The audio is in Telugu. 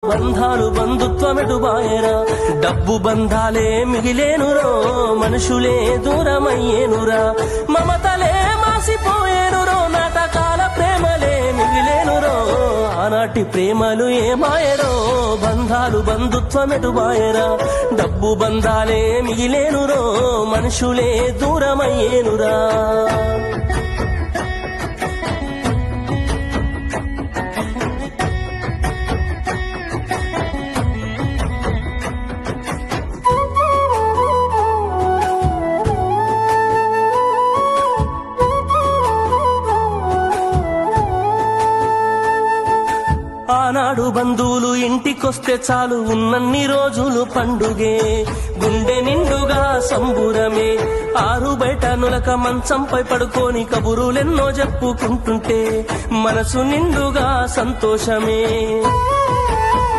బంధాలు బంధుత్వమెటుబాయరా, డబ్బు బంధాలే మిగిలేనురో, మనుషులే దూరమయ్యేనురా, మమతలే మాసిపోయేనురో, నాటకాల ప్రేమలే మిగిలేనురో, ఆనాటి ప్రేమలు ఏమాయరో, బంధాలు బంధుత్వమెటుబాయరా, డబ్బు బంధాలే మిగిలేనురో, మనుషులే దూరమయ్యేనురా. ఆనాడు బంధువులు ఇంటికొస్తే చాలు ఉన్నన్ని రోజులు పండుగే, గుండె నిండుగా సంబురమే, ఆరు బయట నులక మంచంపై పడుకొని కబురులెన్నో చెప్పుకుంటుంటే మనసు నిండుగా సంతోషమే.